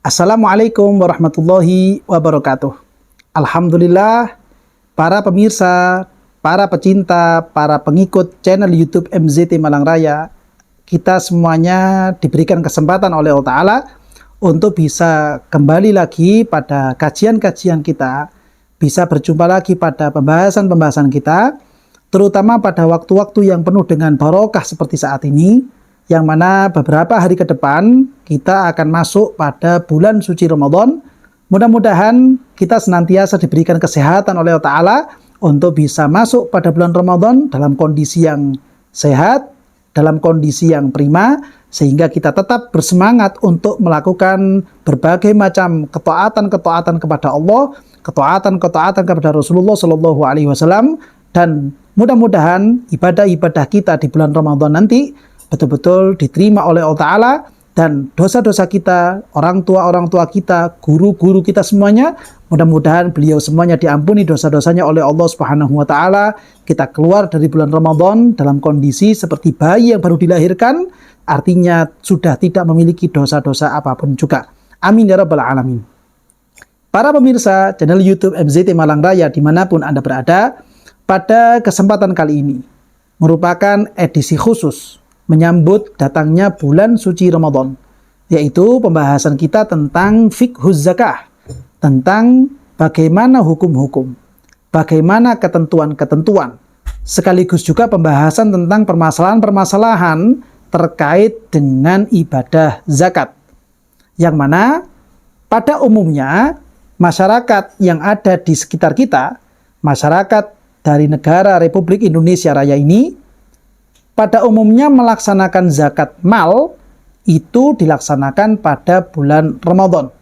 Assalamualaikum warahmatullahi wabarakatuh. Alhamdulillah, para pemirsa, para pecinta, para pengikut channel YouTube MZT Malang Raya, kita semuanya diberikan kesempatan oleh Allah Ta'ala untuk bisa kembali lagi pada kajian-kajian kita, bisa berjumpa lagi pada pembahasan-pembahasan kita, terutama pada waktu-waktu yang penuh dengan barokah seperti saat ini, yang mana beberapa hari ke depan kita akan masuk pada bulan suci Ramadan. Mudah-mudahan kita senantiasa diberikan kesehatan oleh Allah Ta'ala untuk bisa masuk pada bulan Ramadan dalam kondisi yang sehat, dalam kondisi yang prima, sehingga kita tetap bersemangat untuk melakukan berbagai macam ketaatan-ketaatan kepada Allah, ketaatan-ketaatan kepada Rasulullah Shallallahu Alaihi Wasallam, dan mudah-mudahan ibadah-ibadah kita di bulan Ramadan nanti betul-betul diterima oleh Allah Ta'ala, dan dosa-dosa kita, orang tua kita, guru-guru kita semuanya, mudah-mudahan beliau semuanya diampuni dosa-dosanya oleh Allah Subhanahu wa Ta'ala. Kita keluar dari bulan Ramadan dalam kondisi seperti bayi yang baru dilahirkan, artinya sudah tidak memiliki dosa-dosa apapun juga. Amin ya rabbal alamin. Para pemirsa channel YouTube MZT Malang Raya dimanapun Anda berada, pada kesempatan kali ini merupakan edisi khusus menyambut datangnya bulan suci Ramadan, yaitu pembahasan kita tentang fiqhuz zakah, tentang bagaimana hukum-hukum, bagaimana ketentuan-ketentuan, sekaligus juga pembahasan tentang permasalahan-permasalahan terkait dengan ibadah zakat, yang mana pada umumnya masyarakat yang ada di sekitar kita, masyarakat dari negara Republik Indonesia Raya ini, pada umumnya melaksanakan zakat mal itu dilaksanakan pada bulan Ramadan.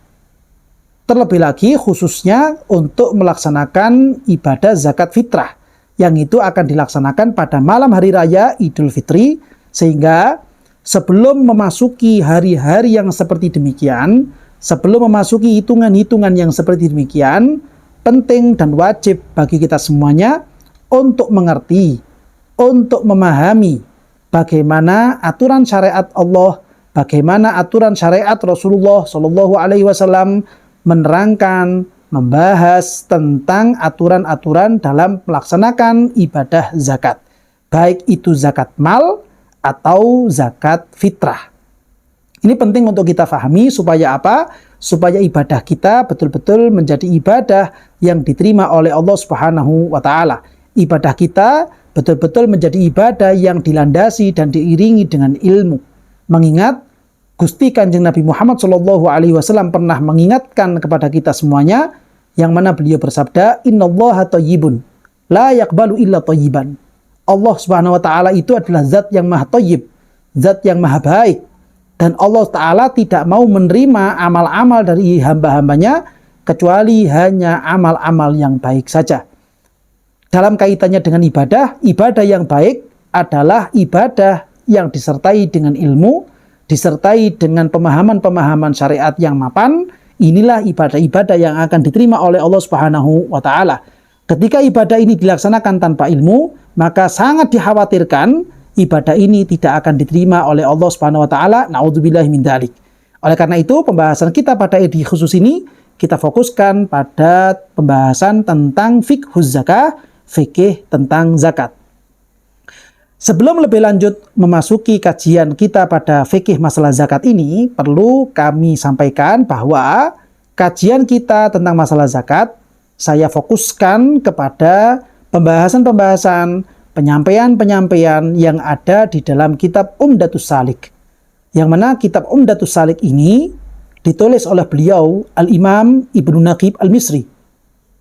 Terlebih lagi khususnya untuk melaksanakan ibadah zakat fitrah, yang itu akan dilaksanakan pada malam hari raya Idul Fitri, sehingga sebelum memasuki hari-hari yang seperti demikian, sebelum memasuki hitungan-hitungan yang seperti demikian, penting dan wajib bagi kita semuanya untuk mengerti, untuk memahami bagaimana aturan syariat Allah, bagaimana aturan syariat Rasulullah Shallallahu Alaihi Wasallam menerangkan, membahas tentang aturan-aturan dalam melaksanakan ibadah zakat, baik itu zakat mal atau zakat fitrah. Ini penting untuk kita pahami supaya apa? Supaya ibadah kita betul-betul menjadi ibadah yang diterima oleh Allah Subhanahu wa Ta'ala. Ibadah kita betul-betul menjadi ibadah yang dilandasi dan diiringi dengan ilmu. Mengingat Gusti Kanjeng Nabi Muhammad Shallallahu Alaihi Wasallam pernah mengingatkan kepada kita semuanya, yang mana beliau bersabda, Innallaha thayyibun, la yaqbalu illa thayyiban. Allah Subhanahu Wa Taala itu adalah zat yang maha thayyib, zat yang maha baik, dan Allah Taala tidak mau menerima amal-amal dari hamba-hambanya kecuali hanya amal-amal yang baik saja. Dalam kaitannya dengan ibadah, ibadah yang baik adalah ibadah yang disertai dengan ilmu, disertai dengan pemahaman-pemahaman syariat yang mapan. Inilah ibadah-ibadah yang akan diterima oleh Allah Subhanahu wa Ta'ala. Ketika ibadah ini dilaksanakan tanpa ilmu, maka sangat dikhawatirkan ibadah ini tidak akan diterima oleh Allah Subhanahu wa Ta'ala. Na'udzubillahi min dzalik. Oleh karena itu, pembahasan kita pada edisi khusus ini kita fokuskan pada pembahasan tentang fiqhuz zakah, fikih tentang zakat. Sebelum lebih lanjut memasuki kajian kita pada fikih masalah zakat ini, perlu kami sampaikan bahwa kajian kita tentang masalah zakat, saya fokuskan kepada pembahasan-pembahasan, penyampaian-penyampaian yang ada di dalam kitab Umdatus Salik. Yang mana kitab Umdatus Salik ini ditulis oleh beliau Al-Imam Ibnu Naqib Al-Misri,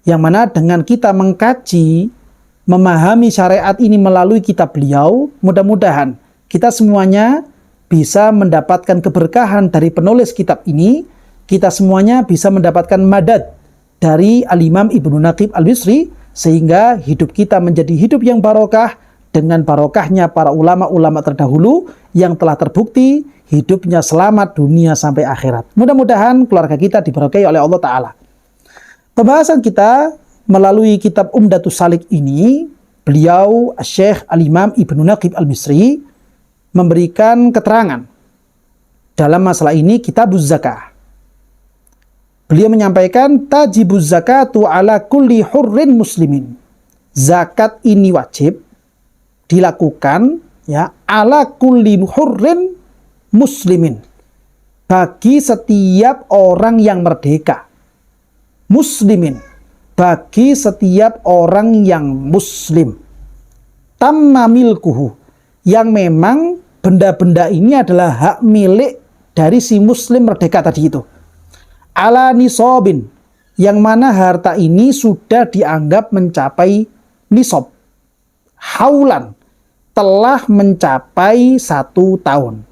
yang mana dengan kita mengkaji, memahami syariat ini melalui kitab beliau, mudah-mudahan kita semuanya bisa mendapatkan keberkahan dari penulis kitab ini, kita semuanya bisa mendapatkan madad dari Al-Imam Ibnu Naqib Al-Misri, sehingga hidup kita menjadi hidup yang barokah dengan barokahnya para ulama-ulama terdahulu yang telah terbukti hidupnya selamat dunia sampai akhirat. Mudah-mudahan keluarga kita diberkahi oleh Allah Ta'ala. Pembahasan kita melalui kitab Umdatus Salik ini, beliau Syekh Al-Imam Ibnu Naqib Al-Misri memberikan keterangan dalam masalah ini kitabuz zakah. Beliau menyampaikan tajibuz zakatu ala kulli hurrin muslimin. Zakat ini wajib dilakukan ya ala kulli hurrin muslimin, bagi setiap orang yang merdeka. Muslimin, bagi setiap orang yang muslim. Tamma milkuhu, yang memang benda-benda ini adalah hak milik dari si muslim merdeka tadi itu. Ala nisobin, yang mana harta ini sudah dianggap mencapai nisob. Haulan, telah mencapai 1 tahun.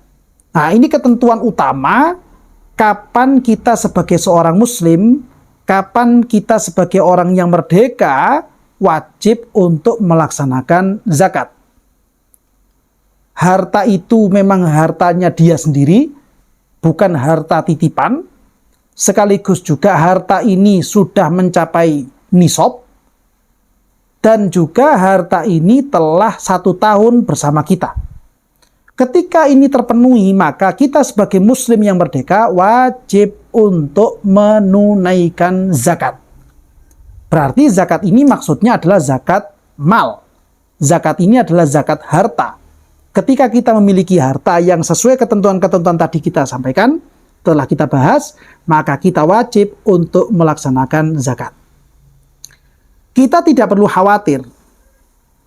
Nah, ini ketentuan utama kapan kita sebagai seorang muslim, kapan kita sebagai orang yang merdeka wajib untuk melaksanakan zakat. Harta itu memang hartanya dia sendiri, bukan harta titipan. Sekaligus juga harta ini sudah mencapai nisab, dan juga harta ini telah 1 tahun bersama kita. Ketika ini terpenuhi, maka kita sebagai muslim yang merdeka wajib untuk menunaikan zakat. Berarti zakat ini maksudnya adalah zakat mal. Zakat ini adalah zakat harta. Ketika kita memiliki harta yang sesuai ketentuan-ketentuan tadi kita sampaikan, telah kita bahas, maka kita wajib untuk melaksanakan zakat. Kita tidak perlu khawatir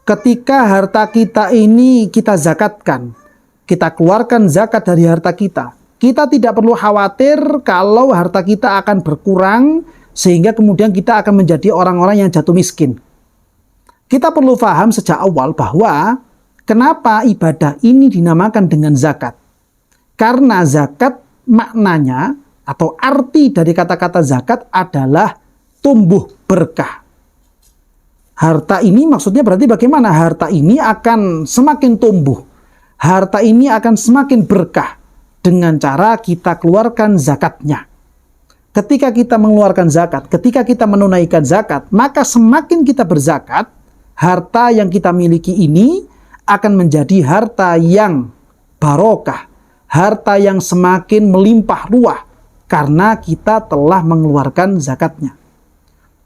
ketika harta kita ini kita zakatkan, kita keluarkan zakat dari harta kita. Kita tidak perlu khawatir kalau harta kita akan berkurang sehingga kemudian kita akan menjadi orang-orang yang jatuh miskin. Kita perlu paham sejak awal bahwa kenapa ibadah ini dinamakan dengan zakat. Karena zakat maknanya atau arti dari kata-kata zakat adalah tumbuh berkah. Harta ini maksudnya berarti bagaimana? Harta ini akan semakin tumbuh. Harta ini akan semakin berkah dengan cara kita keluarkan zakatnya. Ketika kita mengeluarkan zakat, ketika kita menunaikan zakat, maka semakin kita berzakat, harta yang kita miliki ini akan menjadi harta yang barokah, harta yang semakin melimpah ruah karena kita telah mengeluarkan zakatnya.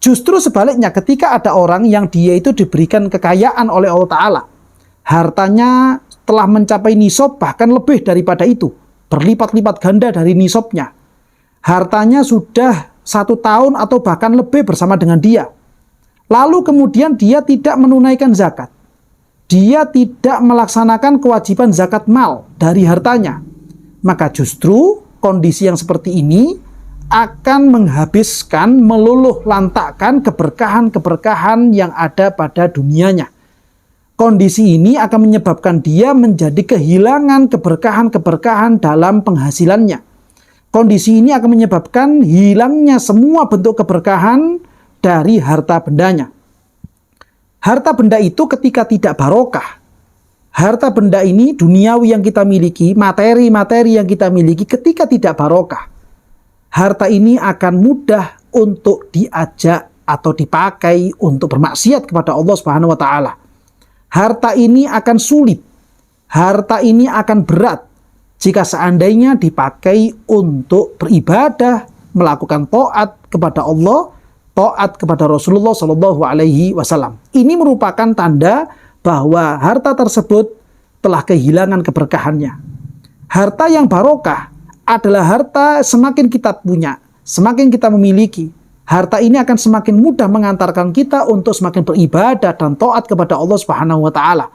Justru sebaliknya, ketika ada orang yang dia itu diberikan kekayaan oleh Allah Ta'ala, hartanya telah mencapai nisab bahkan lebih daripada itu, berlipat-lipat ganda dari nisabnya. Hartanya sudah 1 tahun atau bahkan lebih bersama dengan dia. Lalu kemudian dia tidak menunaikan zakat. Dia tidak melaksanakan kewajiban zakat mal dari hartanya. Maka justru kondisi yang seperti ini akan menghabiskan, meluluh lantakkan keberkahan-keberkahan yang ada pada dunianya. Kondisi ini akan menyebabkan dia menjadi kehilangan keberkahan-keberkahan dalam penghasilannya. Kondisi ini akan menyebabkan hilangnya semua bentuk keberkahan dari harta bendanya. Harta benda itu ketika tidak barokah, harta benda ini duniawi yang kita miliki, materi-materi yang kita miliki ketika tidak barokah, harta ini akan mudah untuk diajak atau dipakai untuk bermaksiat kepada Allah Subhanahu wa Ta'ala. Harta ini akan sulit, harta ini akan berat jika seandainya dipakai untuk beribadah, melakukan taat kepada Allah, taat kepada Rasulullah Shallallahu Alaihi Wasallam. Ini merupakan tanda bahwa harta tersebut telah kehilangan keberkahannya. Harta yang barokah adalah harta semakin kita punya, semakin kita memiliki. Harta ini akan semakin mudah mengantarkan kita untuk semakin beribadah dan taat kepada Allah Subhanahu wa Ta'ala.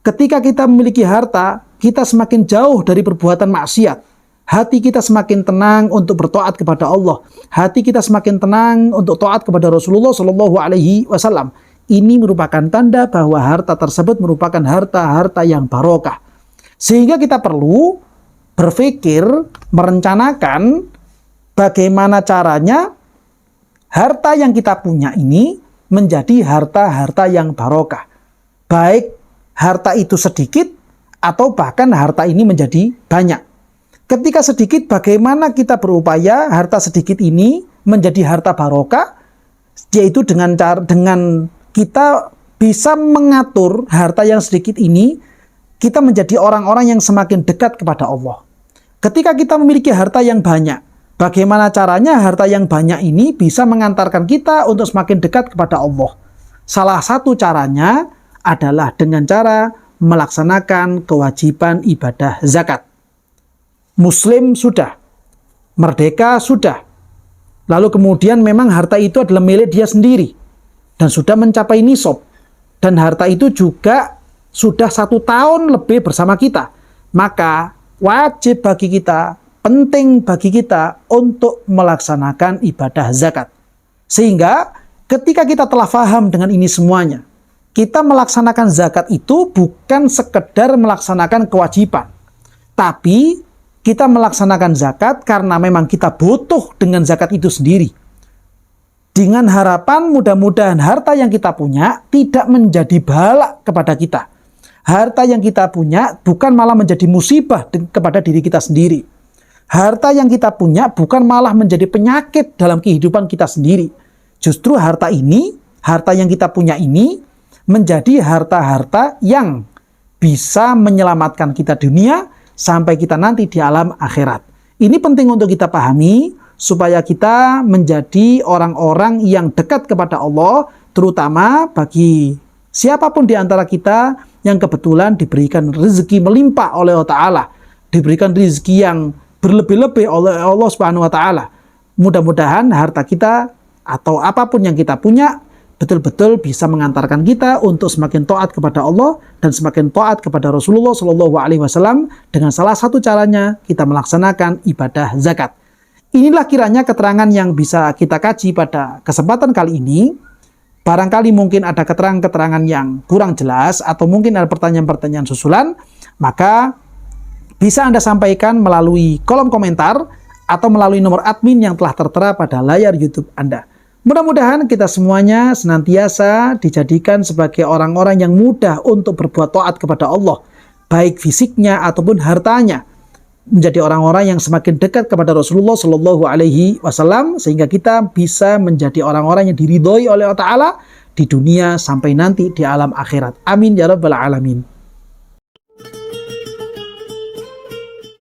Ketika kita memiliki harta, kita semakin jauh dari perbuatan maksiat. Hati kita semakin tenang untuk bertaat kepada Allah. Hati kita semakin tenang untuk taat kepada Rasulullah Shallallahu Alaihi Wasallam. Ini merupakan tanda bahwa harta tersebut merupakan harta-harta yang barokah. Sehingga kita perlu berpikir, merencanakan bagaimana caranya harta yang kita punya ini menjadi harta-harta yang barokah. Baik harta itu sedikit atau bahkan harta ini menjadi banyak. Ketika sedikit, bagaimana kita berupaya harta sedikit ini menjadi harta barokah, yaitu dengan kita bisa mengatur harta yang sedikit ini, kita menjadi orang-orang yang semakin dekat kepada Allah. Ketika kita memiliki harta yang banyak, Bagaimana caranya harta yang banyak ini bisa mengantarkan kita untuk semakin dekat kepada Allah? Salah satu caranya adalah dengan cara melaksanakan kewajiban ibadah zakat. Muslim sudah, merdeka sudah, lalu kemudian memang harta itu adalah milik dia sendiri dan sudah mencapai nisab, dan harta itu juga sudah 1 tahun lebih bersama kita, maka wajib bagi kita, penting bagi kita untuk melaksanakan ibadah zakat. Sehingga ketika kita telah paham dengan ini semuanya, kita melaksanakan zakat itu bukan sekedar melaksanakan kewajiban, tapi kita melaksanakan zakat karena memang kita butuh dengan zakat itu sendiri. Dengan harapan mudah-mudahan harta yang kita punya tidak menjadi bala kepada kita. Harta yang kita punya bukan malah menjadi musibah kepada diri kita sendiri. Harta yang kita punya bukan malah menjadi penyakit dalam kehidupan kita sendiri. Justru harta yang kita punya ini menjadi harta-harta yang bisa menyelamatkan kita dunia sampai kita nanti di alam akhirat. Ini penting untuk kita pahami supaya kita menjadi orang-orang yang dekat kepada Allah, terutama bagi siapapun di antara kita yang kebetulan diberikan rezeki melimpah oleh Allah Ta'ala, diberikan rezeki yang berlebih-lebih oleh Allah Subhanahu wa Ta'ala. Mudah-mudahan harta kita atau apapun yang kita punya betul-betul bisa mengantarkan kita untuk semakin taat kepada Allah dan semakin taat kepada Rasulullah Shallallahu Alaihi Wasallam. Dengan salah satu caranya kita melaksanakan ibadah zakat. Inilah kiranya keterangan yang bisa kita kaji pada kesempatan kali ini. Barangkali mungkin ada keterangan-keterangan yang kurang jelas atau mungkin ada pertanyaan-pertanyaan susulan, maka bisa Anda sampaikan melalui kolom komentar atau melalui nomor admin yang telah tertera pada layar YouTube Anda. Mudah-mudahan kita semuanya senantiasa dijadikan sebagai orang-orang yang mudah untuk berbuat taat kepada Allah, baik fisiknya ataupun hartanya, menjadi orang-orang yang semakin dekat kepada Rasulullah Shallallahu Alaihi Wasallam, sehingga kita bisa menjadi orang-orang yang diridhoi oleh Allah Ta'ala di dunia sampai nanti di alam akhirat. Amin ya rabbal alamin.